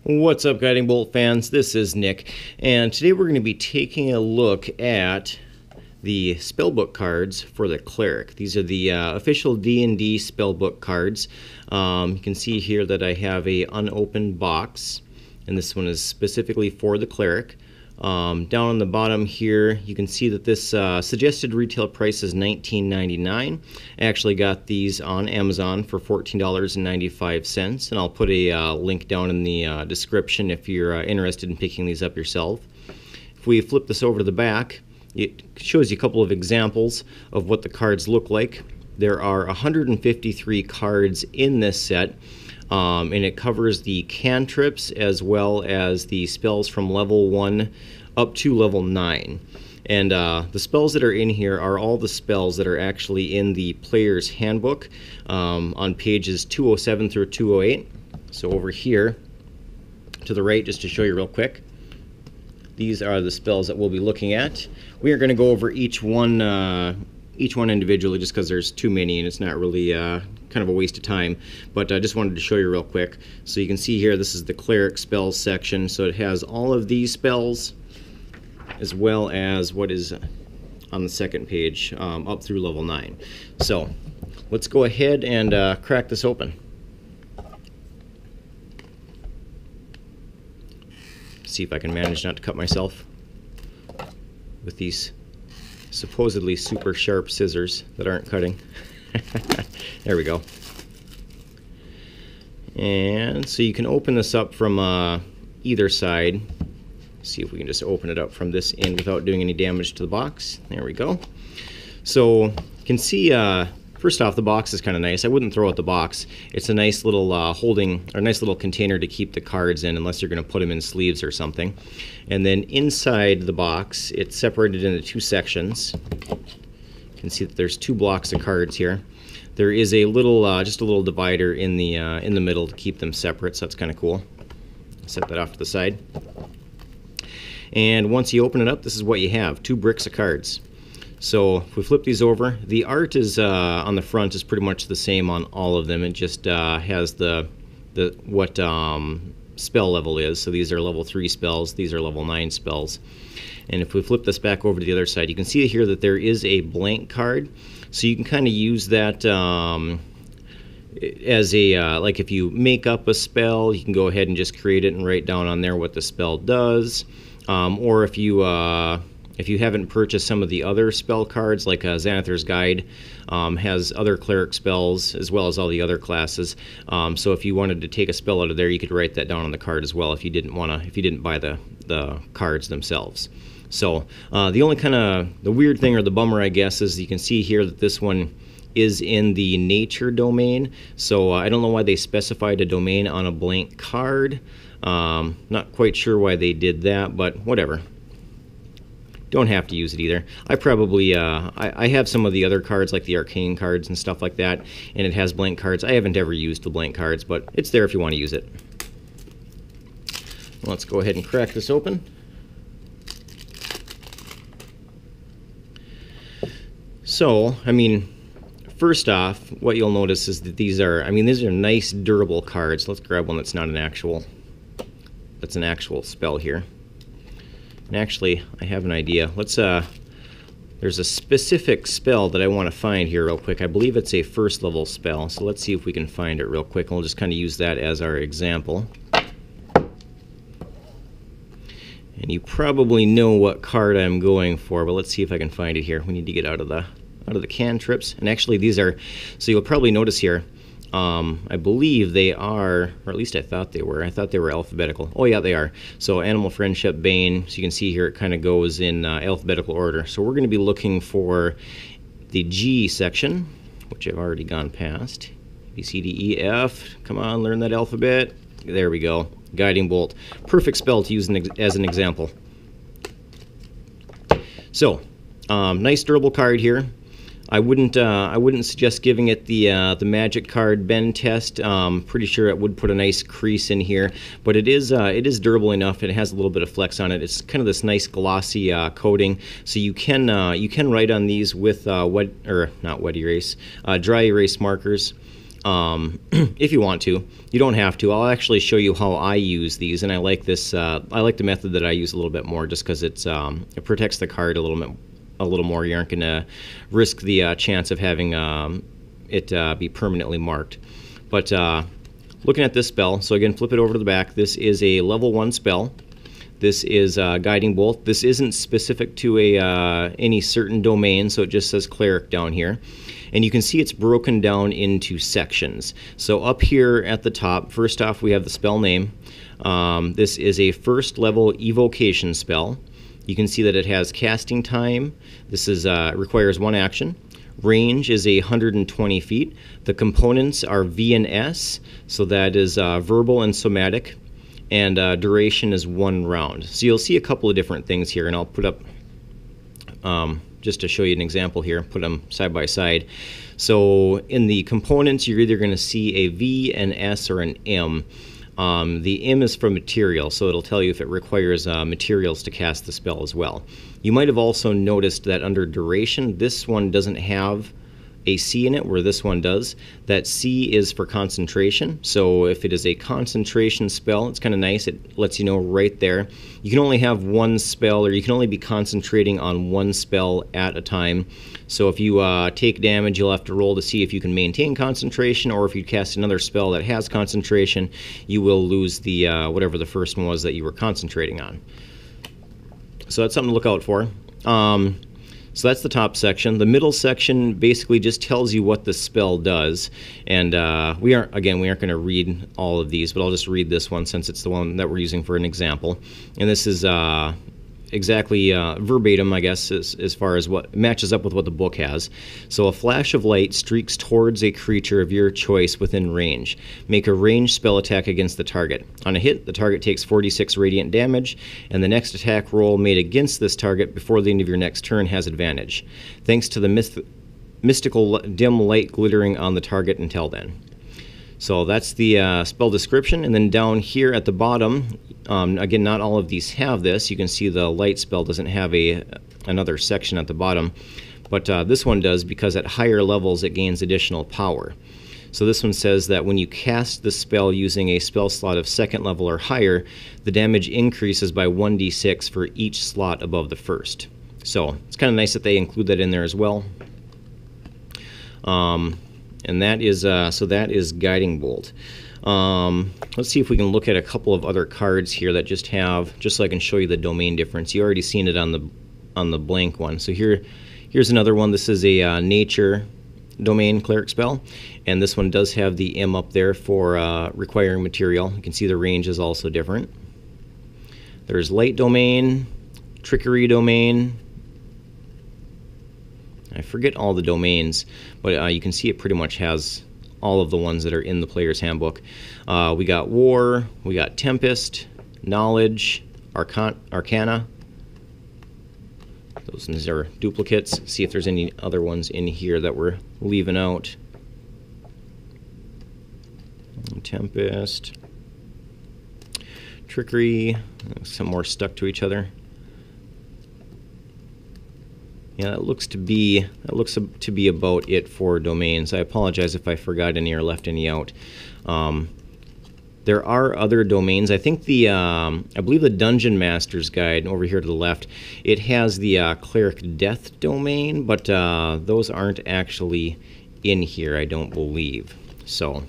What's up, Guiding Bolt fans? This is Nick, and today we're going to be taking a look at the Spellbook cards for the Cleric. These are the official D&D Spellbook cards. You can see here that I have a unopened box, and this one is specifically for the Cleric. Down on the bottom here, you can see that this suggested retail price is $19.99. I actually got these on Amazon for $14.95, and I'll put a link down in the description if you're interested in picking these up yourself. If we flip this over to the back, it shows you a couple of examples of what the cards look like. There are 153 cards in this set. And it covers the cantrips as well as the spells from level 1 up to level 9. And the spells that are in here are all the spells that are actually in the player's handbook on pages 207 through 208. So over here to the right, just to show you real quick, these are the spells that we'll be looking at. We are going to go over each one individually just because there's too many and it's not really kind of a waste of time, but I just wanted to show you real quick. So you can see here, this is the Cleric spells section, so it has all of these spells as well as what is on the second page up through level 9. So let's go ahead and crack this open. See if I can manage not to cut myself with these supposedly super sharp scissors that aren't cutting. There we go. And so you can open this up from either side. See if we can just open it up from this end without doing any damage to the box. There we go. So you can see first off, the box is kind of nice. I wouldn't throw out the box. It's a nice little nice little container to keep the cards in, unless you're going to put them in sleeves or something. And then inside the box, it's separated into two sections. You can see that there's two blocks of cards here. There is a little, just a little divider in the middle to keep them separate, so that's kind of cool. Set that off to the side. And once you open it up, this is what you have: two bricks of cards. So if we flip these over, the art is on the front is pretty much the same on all of them. It just has what spell level is. So these are level 3 spells, these are level 9 spells. And if we flip this back over to the other side, you can see here that there is a blank card. So you can kind of use that as a, like if you make up a spell, you can go ahead and just create it and write down on there what the spell does. Or if you haven't purchased some of the other spell cards, like Xanathar's Guide has other cleric spells as well as all the other classes. So if you wanted to take a spell out of there, you could write that down on the card as well if you didn't buy the cards themselves. So the only kind of the weird thing, or the bummer, I guess, is you can see here that this one is in the nature domain. So I don't know why they specified a domain on a blank card. Not quite sure why they did that, but whatever. Don't have to use it either. I probably, I have some of the other cards, like the arcane cards and stuff like that, and it has blank cards. I haven't ever used the blank cards, but it's there if you want to use it. Let's go ahead and crack this open. So, I mean, first off, what you'll notice is that these are nice durable cards. Let's grab one that's not an actual spell here. And actually, I have an idea. Let's there's a specific spell that I want to find here real quick. I believe it's a first level spell, so let's see if we can find it real quick, and we'll just kind of use that as our example. And you probably know what card I'm going for, but let's see if I can find it here. We need to get out of the cantrips. And actually these are, so you'll probably notice here, I believe they are, or at least I thought they were. I thought they were alphabetical. Oh yeah, they are. So Animal Friendship, Bane. So you can see here it kind of goes in alphabetical order. So we're going to be looking for the G section, which I've already gone past. B, C, D, E, F. Come on, learn that alphabet. There we go. Guiding Bolt. Perfect spell to use as an example. So, nice durable card here. I wouldn't suggest giving it the magic card bend test. Pretty sure it would put a nice crease in here, but it is durable enough. It has a little bit of flex on it. It's kind of this nice glossy coating, so you can write on these with not wet erase, dry erase markers. if you want to. You don't have to. I'll actually show you how I use these, and I like this. I like the method that I use a little bit more, just because it protects the card a little more. You aren't going to risk the chance of having it be permanently marked. But looking at this spell, so again, flip it over to the back. This is a level 1 spell. This is Guiding Bolt. This isn't specific to any certain domain, so it just says Cleric down here. And you can see it's broken down into sections. So up here at the top, first off, we have the spell name. This is a first level evocation spell. You can see that it has casting time. This is requires 1 action. Range is 120 feet. The components are V and S, so that is verbal and somatic. And duration is 1 round. So you'll see a couple of different things here, and I'll put up, just to show you an example here, put them side by side. So in the components, you're either going to see a V, an S, or an M. The M is for material, so it'll tell you if it requires materials to cast the spell as well. You might have also noticed that under duration, this one doesn't have a C in it, where this one does. That C is for concentration, so if it is a concentration spell, it's kind of nice. It lets you know right there. You can only have 1 spell, or you can only be concentrating on 1 spell at a time. So if you take damage, you'll have to roll to see if you can maintain concentration, or if you cast another spell that has concentration, you will lose the whatever the first one was that you were concentrating on. So that's something to look out for. So that's the top section. The middle section basically just tells you what the spell does. And we aren't going to read all of these, but I'll just read this one since it's the one that we're using for an example. And this is exactly verbatim, I guess, as far as what matches up with what the book has. So a flash of light streaks towards a creature of your choice within range. Make a ranged spell attack against the target. On a hit, the target takes 46 radiant damage, and the next attack roll made against this target before the end of your next turn has advantage, thanks to the mystical dim light glittering on the target until then. So that's the spell description. And then down here at the bottom, again, not all of these have this. You can see the light spell doesn't have another section at the bottom, but this one does, because at higher levels it gains additional power. So this one says that when you cast the spell using a spell slot of 2nd level or higher, the damage increases by 1d6 for each slot above the first. So it's kind of nice that they include that in there as well. And that is so that is Guiding Bolt. Let's see if we can look at a couple of other cards here that just so I can show you the domain difference. You already seen it on the blank one. So here's another one. This is a nature domain cleric spell, and this one does have the M up there for requiring material. You can see the range is also different. There's light domain, trickery domain. I forget all the domains, but you can see it pretty much has all of the ones that are in the player's handbook. We got war, we got tempest, knowledge, arcana. Those are duplicates. See if there's any other ones in here that we're leaving out. Tempest, trickery, some more stuck to each other. Yeah, that looks to be about it for domains. I apologize if I forgot any or left any out. There are other domains. I think I believe the Dungeon Master's Guide over here to the left, it has the Cleric Death domain, but those aren't actually in here, I don't believe. So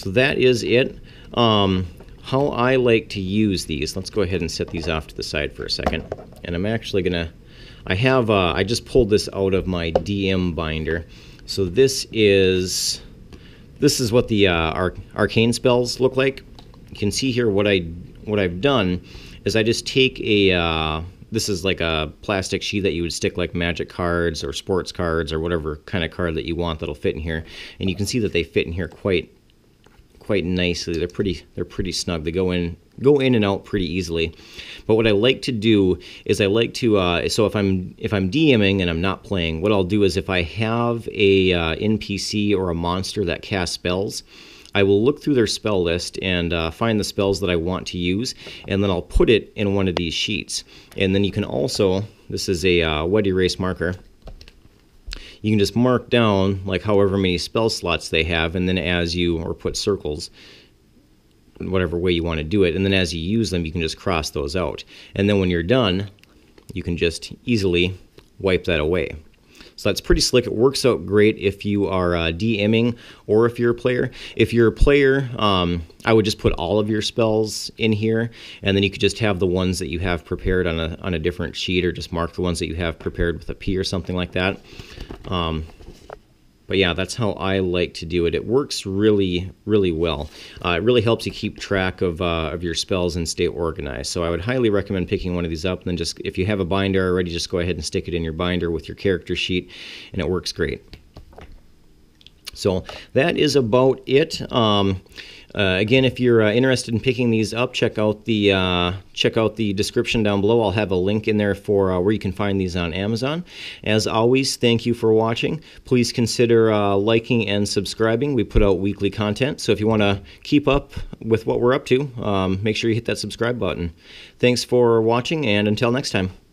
that is it. How I like to use these, let's go ahead and set these off to the side for a second. And I'm actually gonna, I just pulled this out of my DM binder. So this is what the Arcane Spells look like. You can see here what I've done is I just take this is like a plastic sheet that you would stick like magic cards or sports cards or whatever kind of card that you want that'll fit in here. And you can see that they fit in here quite nicely. They're pretty snug. They go in and out pretty easily. But what I like to do is I like to so if I'm DMing and I'm not playing, what I'll do is if I have a NPC or a monster that casts spells, I will look through their spell list and find the spells that I want to use, and then I'll put it in one of these sheets. And then you can also, this is a wet erase marker. you can just mark down like however many spell slots they have, and then as you, or put circles, whatever way you want to do it, and then as you use them, you can just cross those out. And then when you're done, you can just easily wipe that away. So that's pretty slick. It works out great if you are DMing or if you're a player. If you're a player, I would just put all of your spells in here, and then you could just have the ones that you have prepared on a different sheet, or just mark the ones that you have prepared with a P or something like that. But yeah, that's how I like to do it. It works really, really well. It really helps you keep track of your spells and stay organized. So I would highly recommend picking one of these up. And then just, if you have a binder already, just go ahead and stick it in your binder with your character sheet, and it works great. So that is about it. Again, if you're interested in picking these up, check out the description down below. I'll have a link in there for where you can find these on Amazon. As always, thank you for watching. Please consider liking and subscribing. We put out weekly content, so if you want to keep up with what we're up to, make sure you hit that subscribe button. Thanks for watching, and until next time.